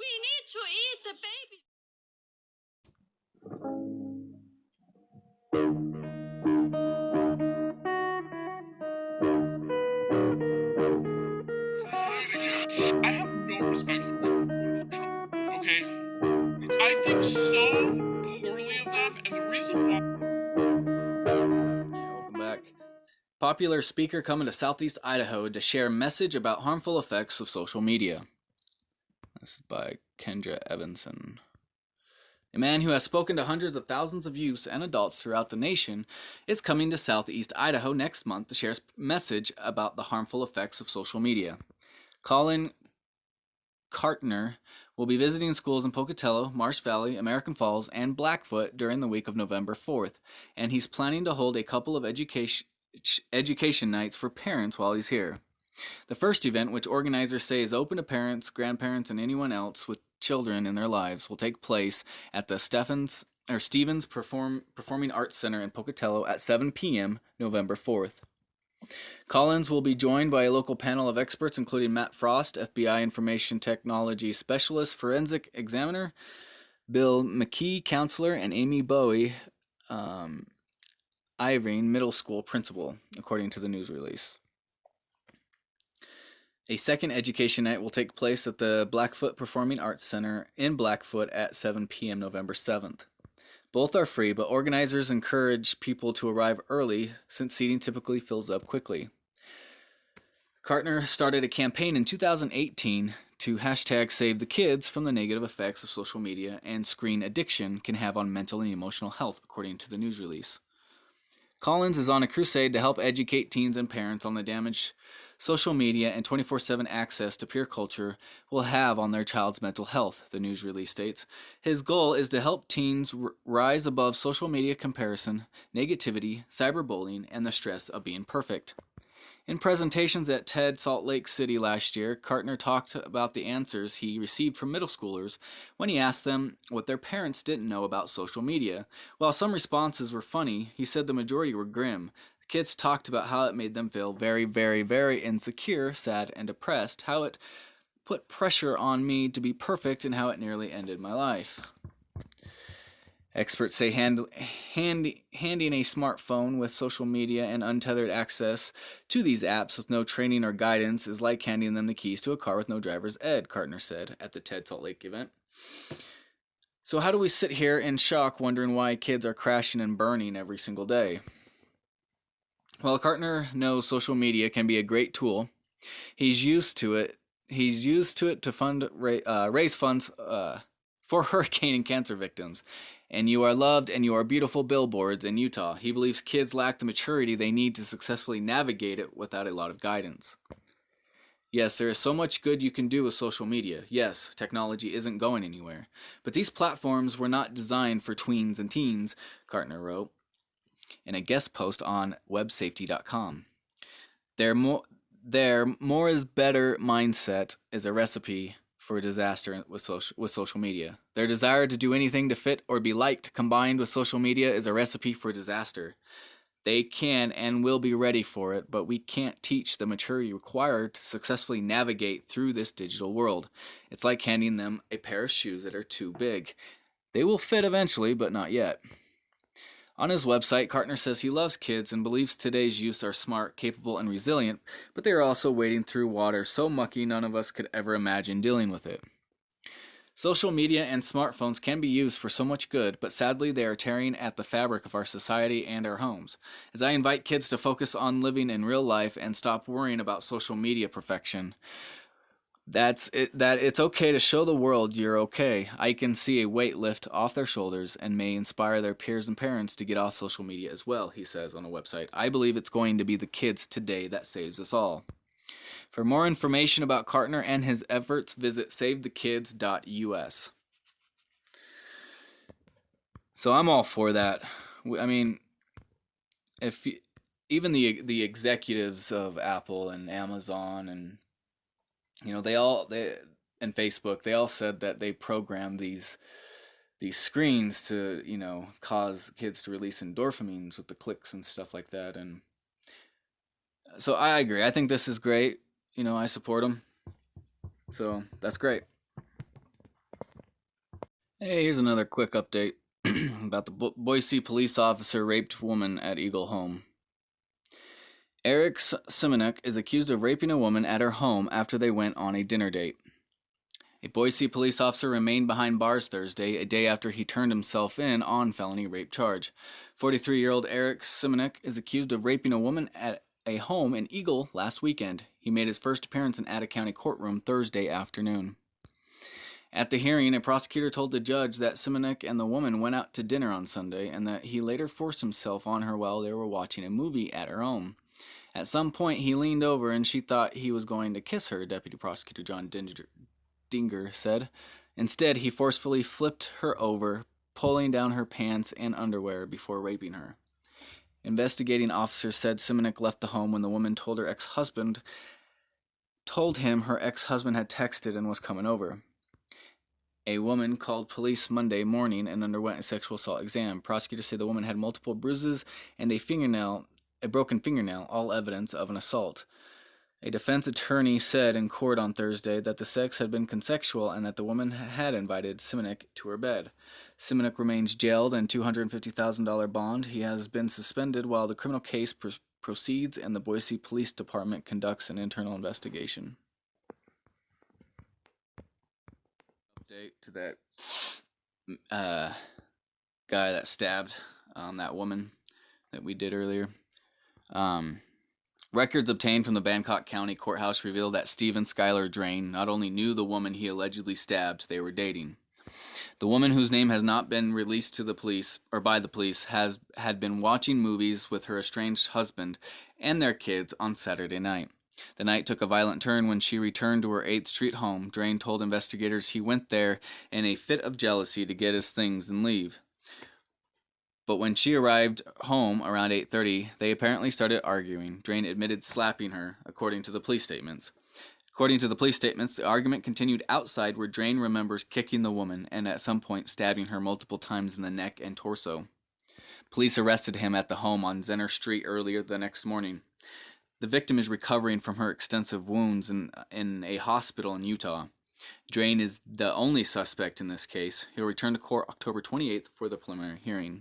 We need to eat the baby. I have no respect for women who voted for Trump. Okay, I think so poorly of them, and the reason why. Yeah, welcome back. Popular speaker coming to Southeast Idaho to share a message about harmful effects of social media. This is by Kendra Evanson. A man who has spoken to hundreds of thousands of youths and adults throughout the nation is coming to Southeast Idaho next month to share a message about the harmful effects of social media. Colin Kartner will be visiting schools in Pocatello, Marsh Valley, American Falls, and Blackfoot during the week of November 4th, and he's planning to hold a couple of education nights for parents while he's here. The first event, which organizers say is open to parents, grandparents, and anyone else with children in their lives, will take place at the Stevens Performing Arts Center in Pocatello at 7 p.m. November 4th. Collins will be joined by a local panel of experts, including Matt Frost, FBI Information Technology Specialist, Forensic Examiner, Bill McKee, Counselor, and Amy Bowie, Irene, Middle School Principal, according to the news release. A second education night will take place at the Blackfoot Performing Arts Center in Blackfoot at 7 p.m. November 7th. Both are free, but organizers encourage people to arrive early since seating typically fills up quickly. Kartner started a campaign in 2018 to hashtag save the kids from the negative effects of social media and screen addiction can have on mental and emotional health, according to the news release. Collins is on a crusade to help educate teens and parents on the damage social media and 24/7 access to peer culture will have on their child's mental health, the news release states. His goal is to help teens rise above social media comparison, negativity, cyberbullying, and the stress of being perfect. In presentations at TED Salt Lake City last year, Kartner talked about the answers he received from middle schoolers when he asked them what their parents didn't know about social media. While some responses were funny, he said the majority were grim. The kids talked about how it made them feel very, very, very insecure, sad, and depressed, how it put pressure on me to be perfect, and how it nearly ended my life. Experts say handing a smartphone with social media and untethered access to these apps with no training or guidance is like handing them the keys to a car with no driver's ed, Kartner said at the TED Salt Lake event. So how do we sit here in shock wondering why kids are crashing and burning every single day? Well, Kartner knows social media can be a great tool. He's used to it. He's used to it to raise funds for hurricane and cancer victims. And you are loved and you are beautiful billboards in Utah. He believes kids lack the maturity they need to successfully navigate it without a lot of guidance. Yes, there is so much good you can do with social media. Yes, technology isn't going anywhere. But these platforms were not designed for tweens and teens, Kartner wrote in a guest post on websafety.com. Their more is better mindset is a recipe for a disaster with social media. Their desire to do anything to fit or be liked combined with social media is a recipe for disaster. They can and will be ready for it, but we can't teach the maturity required to successfully navigate through this digital world. It's like handing them a pair of shoes that are too big. They will fit eventually, but not yet. On his website, Kartner says he loves kids and believes today's youth are smart, capable, and resilient, but they are also wading through water so mucky none of us could ever imagine dealing with it. Social media and smartphones can be used for so much good, but sadly they are tearing at the fabric of our society and our homes. As I invite kids to focus on living in real life and stop worrying about social media perfection, that it's okay to show the world you're okay. I can see a weight lift off their shoulders and may inspire their peers and parents to get off social media as well, he says on a website. I believe it's going to be the kids today that saves us all. For more information about Kartner and his efforts, visit savethekids.us. So I'm all for that. I mean, if even the executives of Apple and Amazon and they and Facebook, they all said that they program these screens to cause kids to release endorphins with the clicks and stuff like that. And so I agree. I think this is great. I support them. So that's great. Hey, here's another quick update about the Boise police officer raped woman at Eagle home. Eric Simonuk is accused of raping a woman at her home after they went on a dinner date. A Boise police officer remained behind bars Thursday, a day after he turned himself in on felony rape charge. 43-year-old Eric Simonuk is accused of raping a woman at a home in Eagle last weekend. He made his first appearance in Ada County courtroom Thursday afternoon. At the hearing, a prosecutor told the judge that Simonuk and the woman went out to dinner on Sunday and that he later forced himself on her while they were watching a movie at her home. At some point, he leaned over and she thought he was going to kiss her, Deputy Prosecutor John Dinger said. Instead, he forcefully flipped her over, pulling down her pants and underwear before raping her. Investigating officers said Simonuk left the home when the woman told him her ex-husband had texted and was coming over. A woman called police Monday morning and underwent a sexual assault exam. Prosecutors say the woman had multiple bruises and a broken fingernail, all evidence of an assault. A defense attorney said in court on Thursday that the sex had been consensual and that the woman had invited Simonuk to her bed. Simonuk remains jailed and $250,000 bond. He has been suspended while the criminal case proceeds and the Boise Police Department conducts an internal investigation. Update to that guy that stabbed that woman that we did earlier. Records obtained from the Bangkok County Courthouse reveal that Stephen Skylar Drain not only knew the woman he allegedly stabbed, they were dating. The woman, whose name has not been released to the police or by the police, had been watching movies with her estranged husband and their kids on Saturday night. The night took a violent turn when she returned to her 8th Street home. Drain told investigators he went there in a fit of jealousy to get his things and leave. But when she arrived home around 8:30, they apparently started arguing. Drain admitted slapping her, according to the police statements. According to the police statements, the argument continued outside where Drain remembers kicking the woman and at some point stabbing her multiple times in the neck and torso. Police arrested him at the home on Zenner Street earlier the next morning. The victim is recovering from her extensive wounds in a hospital in Utah. Drain is the only suspect in this case. He'll return to court October 28th for the preliminary hearing.